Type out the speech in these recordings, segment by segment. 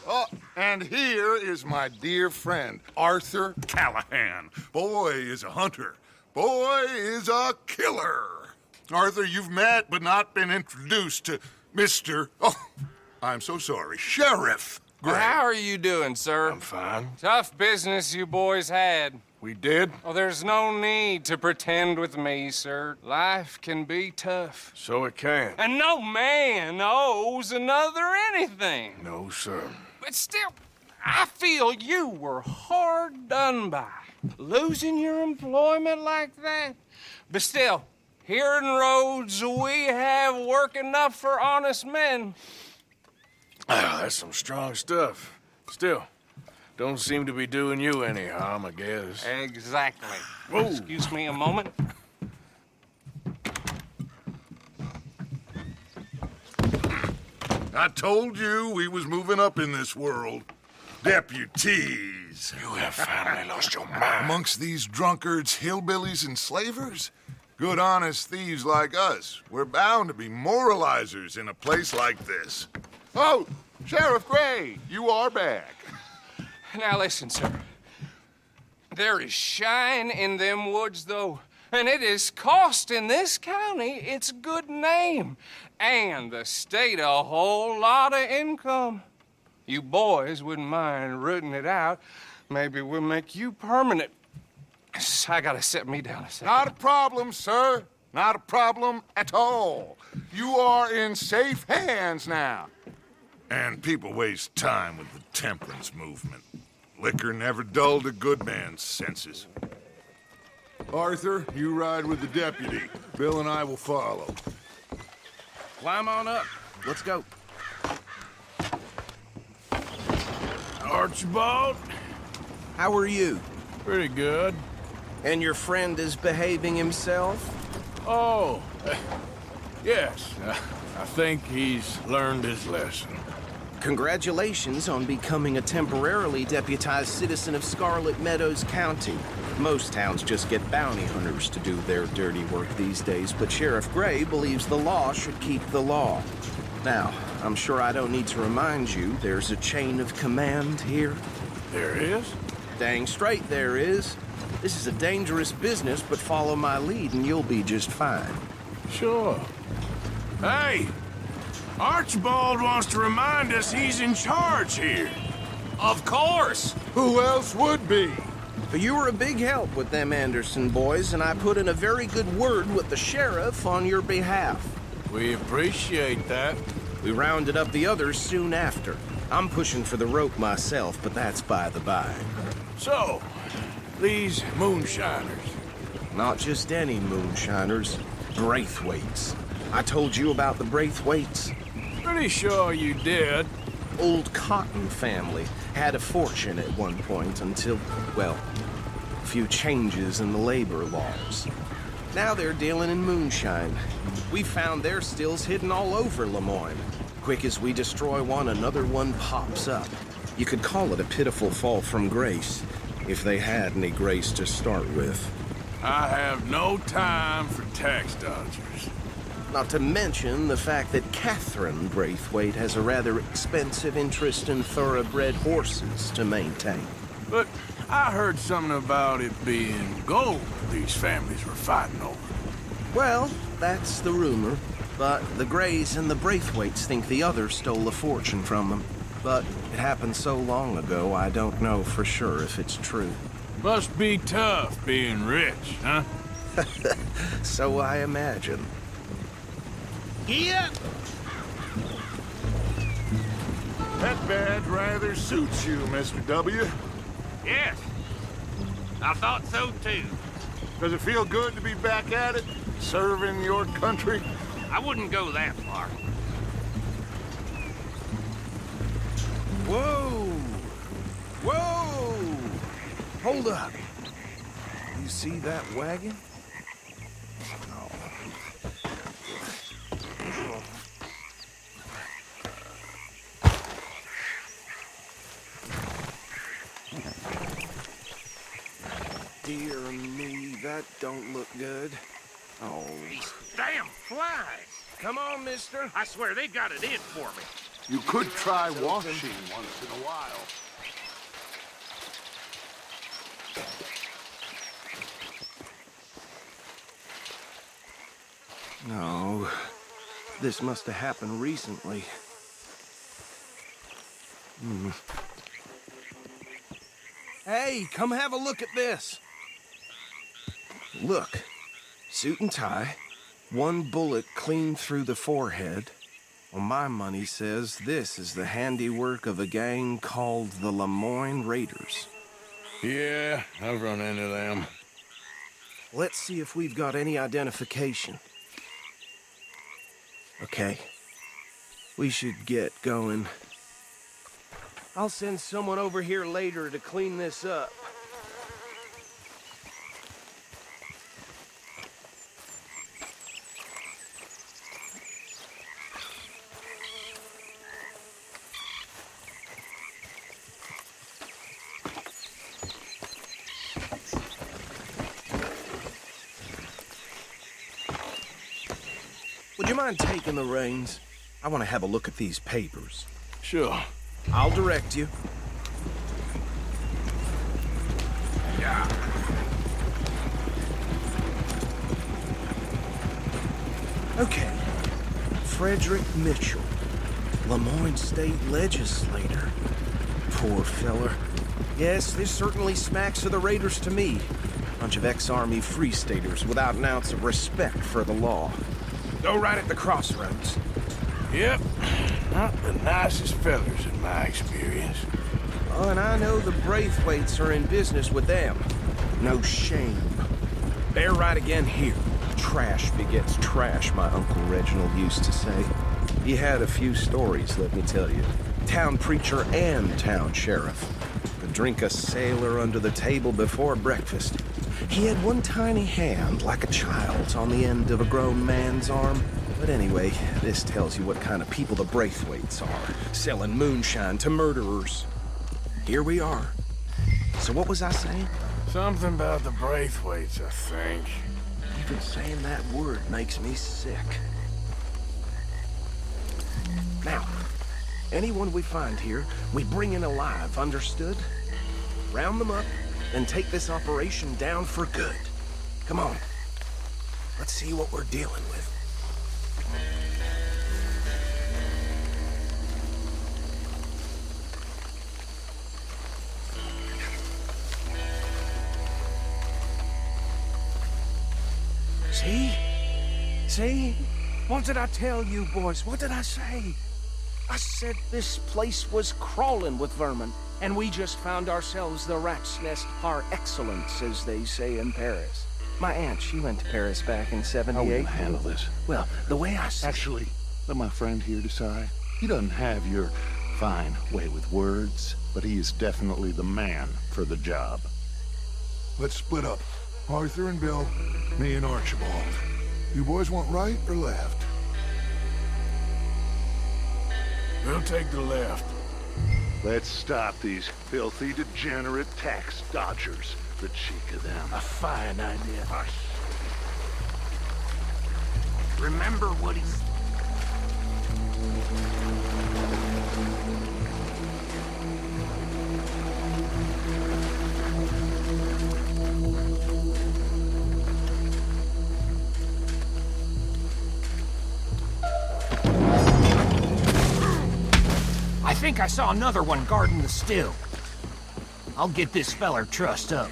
Oh, and here is my dear friend, Arthur Callahan. Boy is a hunter. Boy is a killer. Arthur, you've met but not been introduced to Mr. Oh, I'm so sorry, Sheriff Gray. How are you doing, sir? I'm fine. Tough business you boys had. We did? Oh, there's no need to pretend with me, sir. Life can be tough. So it can. And no man owes another anything. No, sir. But still, I feel you were hard done by. Losing your employment like that. But still, here in Rhodes, we have work enough for honest men. Oh, that's some strong stuff. Still, don't seem to be doing you any harm, I guess. Exactly. Whoa. Excuse me a moment. I told you we was moving up in this world. Deputies. You have finally lost your mind. Amongst these drunkards, hillbillies, and slavers? Good, honest thieves like us. We're bound to be moralizers in a place like this. Oh, Sheriff Gray, you are back. Now listen, sir. There is shine in them woods, though, and it is costing this county its good name and the state a whole lot of income. You boys wouldn't mind rooting it out. Maybe we'll make you permanent. I gotta set me down a second. Not a problem, sir. Not a problem at all. You are in safe hands now. And people waste time with the temperance movement. Liquor never dulled a good man's senses. Arthur, you ride with the deputy. Bill and I will follow. Climb on up. Let's go. Archibald? How are you? Pretty good. And your friend is behaving himself? Oh, yes. I think he's learned his lesson. Congratulations on becoming a temporarily deputized citizen of Scarlet Meadows County. Most towns just get bounty hunters to do their dirty work these days, but Sheriff Gray believes the law should keep the law. Now, I'm sure I don't need to remind you there's a chain of command here. There is? Dang straight there is. This is a dangerous business, but follow my lead and you'll be just fine. Sure. Hey! Archibald wants to remind us he's in charge here. Of course. Who else would be? You were a big help with them Anderson boys, and I put in a very good word with the sheriff on your behalf. We appreciate that. We rounded up the others soon after. I'm pushing for the rope myself, but that's by the by. So, these moonshiners. Not just any moonshiners, Braithwaites. I told you about the Braithwaites. Pretty sure you did. Old Cotton family had a fortune at one point until, well, a few changes in the labor laws. Now they're dealing in moonshine. We found their stills hidden all over Lemoyne. Quick as we destroy one, another one pops up. You could call it a pitiful fall from grace, if they had any grace to start with. I have no time for tax dodgers. Not to mention the fact that Catherine Braithwaite has a rather expensive interest in thoroughbred horses to maintain. But I heard something about it being gold these families were fighting over. Well, that's the rumor. But the Grays and the Braithwaites think the other stole a fortune from them. But it happened so long ago, I don't know for sure if it's true. Must be tough being rich, huh? So I imagine. Yeah. That badge rather suits you, Mr. W. Yes, I thought so too. Does it feel good to be back at it, serving your country? I wouldn't go that far. Whoa! Whoa! Hold up. You see that wagon? Dear me, that don't look good. Oh. Damn flies! Come on, mister. I swear they got it in for me. You could try washing once in a while. No, this must have happened recently. Hey, come have a look at this. Look, suit and tie, one bullet clean through the forehead. Well, my money says this is the handiwork of a gang called the Lemoyne Raiders. Yeah, I've run into them. Let's see if we've got any identification. Okay, we should get going. I'll send someone over here later to clean this up. Would you mind taking the reins? I want to have a look at these papers. Sure. I'll direct you. Yeah. Okay. Frederick Mitchell, Lemoyne State Legislator. Poor feller. Yes, this certainly smacks of the Raiders to me. Bunch of ex-Army Free Staters without an ounce of respect for the law. Go right at the crossroads. Yep. Not the nicest fellers in my experience. Oh, and I know the Braithwaites are in business with them. No shame. They're right again here. Trash begets trash, my Uncle Reginald used to say. He had a few stories, let me tell you. Town preacher and town sheriff. Could drink a sailor under the table before breakfast. He had one tiny hand, like a child's, on the end of a grown man's arm. But anyway, this tells you what kind of people the Braithwaites are, selling moonshine to murderers. Here we are. So what was I saying? Something about the Braithwaites, I think. Even saying that word makes me sick. Now, anyone we find here, we bring in alive, understood? Round them up, and take this operation down for good. Come on. Let's see what we're dealing with. See? See? What did I tell you, boys? What did I say? I said this place was crawling with vermin, and we just found ourselves the rat's nest par excellence, as they say in Paris. My aunt, she went to Paris back in '78. How are we gonna handle this? Well, the way I see Actually, let my friend here decide. He doesn't have your fine way with words, but he is definitely the man for the job. Let's split up. Arthur and Bill, me and Archibald. You boys want right or left? We'll take the left. Let's stop these filthy, degenerate tax dodgers. The cheek of them. a fine idea. Remember what he's... I think I saw another one guarding the still. I'll get this feller trussed up.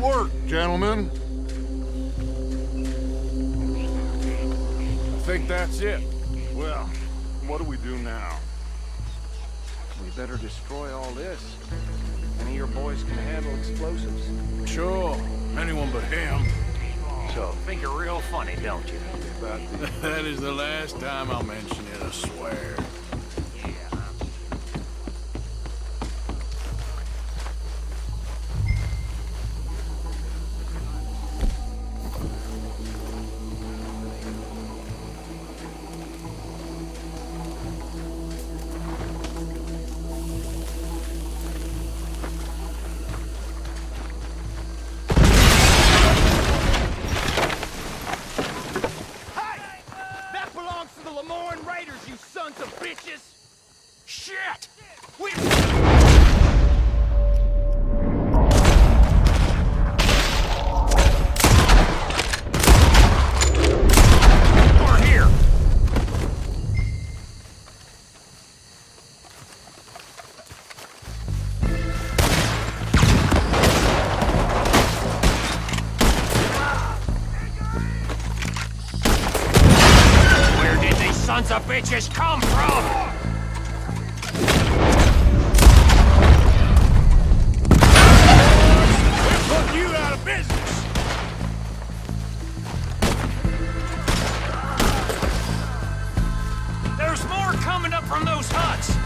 work, gentlemen. I think that's it. Well, what do we do now? We better destroy all this. Any of your boys can handle explosives. Sure, anyone but him. So, think you're real funny, don't you? That is the last time I'll mention it, I swear. Shit! We... We're here! Where did these sons of bitches come from? Put you out of business! There's more coming up from those huts!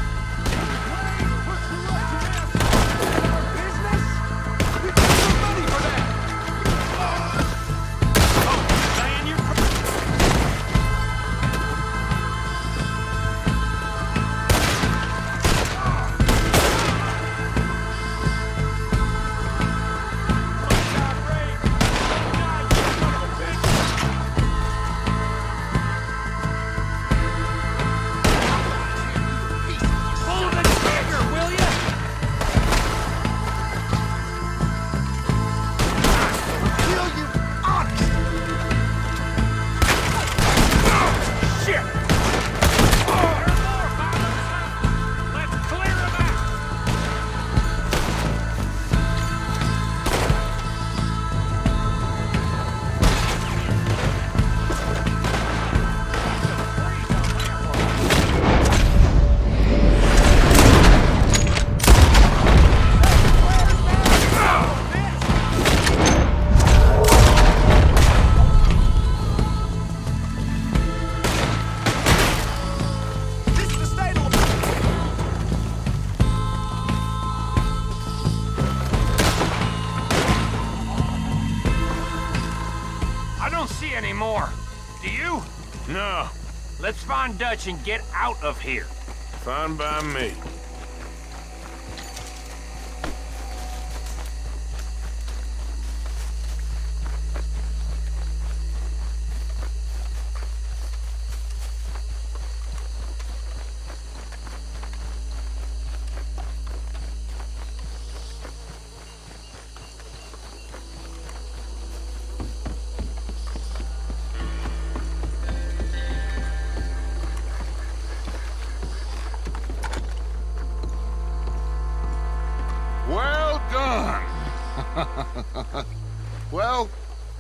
Anymore. Do you? No, Let's find Dutch and get out of here. fine by me. Well done. Well,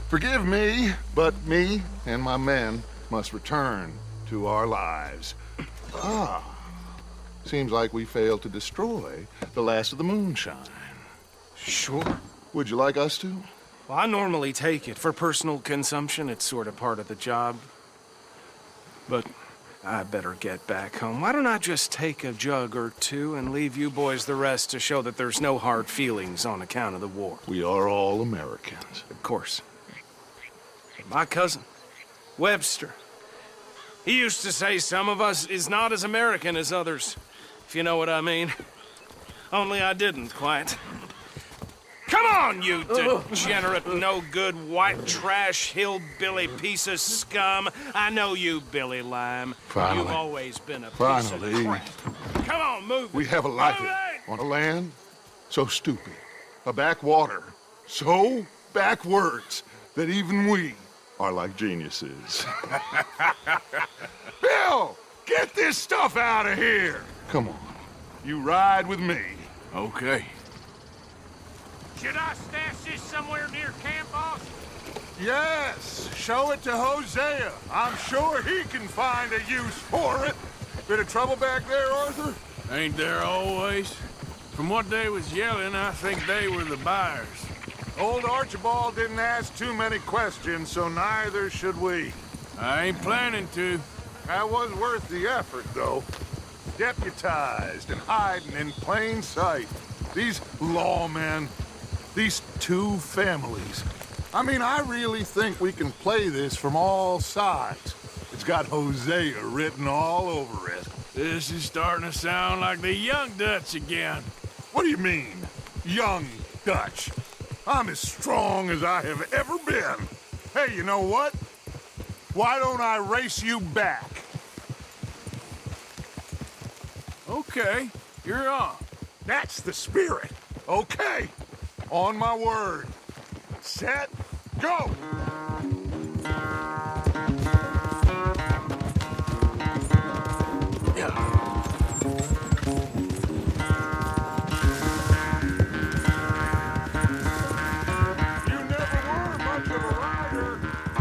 forgive me, but me and my men must return to our lives. Seems like we failed to destroy the last of the moonshine. Sure. Would you like us to? Well, I normally take it. For personal consumption, it's sort of part of the job. But I better get back home. Why don't I just take a jug or two and leave you boys the rest to show that there's no hard feelings on account of the war? We are all Americans. Of course. My cousin, Webster, he used to say some of us is not as American as others, if you know what I mean. Only I didn't quite. Come on, you degenerate, no-good, white trash, hillbilly piece of scum. I know you, Billy Lime. Finally. You've always been a piece Finally. of crap. Come on, move We it. have a life Move it! on a land so stupid, a backwater so backwards that even we are like geniuses. Bill, get this stuff out of here! Come on, you ride with me. Okay. Should I stash this somewhere near camp, boss? Yes, show it to Hosea. I'm sure he can find a use for it. Bit of trouble back there, Arthur? Ain't there always? From what they was yelling, I think they were the buyers. Old Archibald didn't ask too many questions, so neither should we. I ain't planning to. That was worth the effort, though. Deputized and hiding in plain sight. These lawmen, these two families. I mean, I really think we can play this from all sides. It's got Hosea written all over it. This is starting to sound like the Young Dutch again. What do you mean, young Dutch? I'm as strong as I have ever been. Hey, you know what? Why don't I race you back? Okay, you're on. That's the spirit. Okay, on my word. Set, go!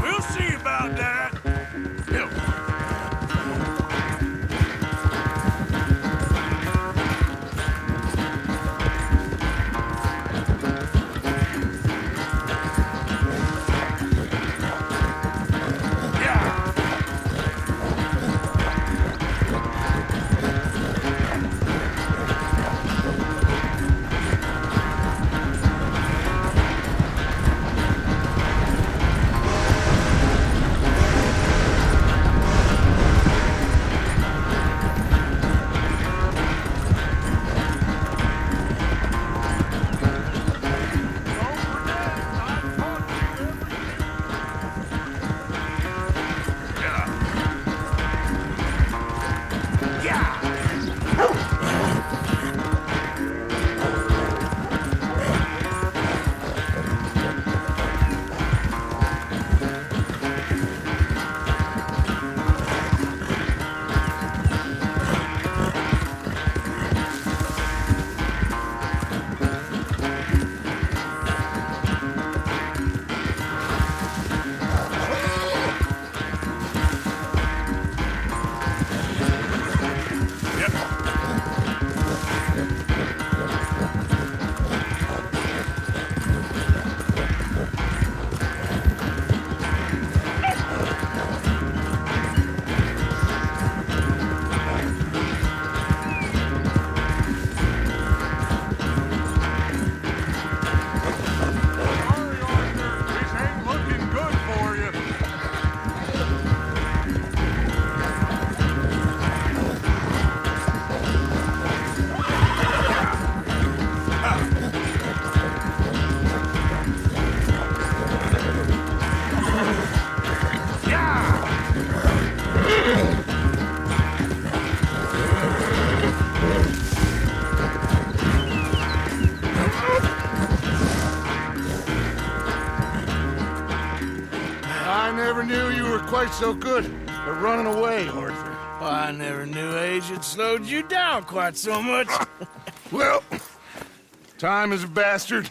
We'll see about that. Quite so good at running away, Arthur. Well, I never knew age had slowed you down quite so much. Well, time is a bastard.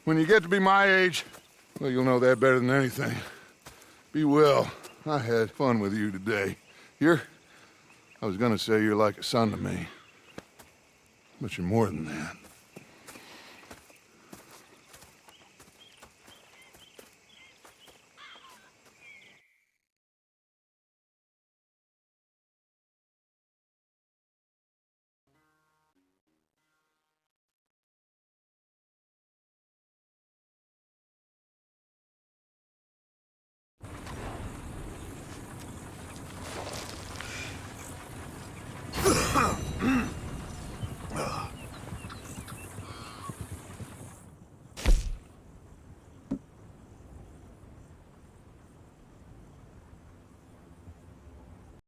When you get to be my age, well, you'll know that better than anything. Be well. I had fun with you today. I was gonna say you're like a son to me. But you're more than that.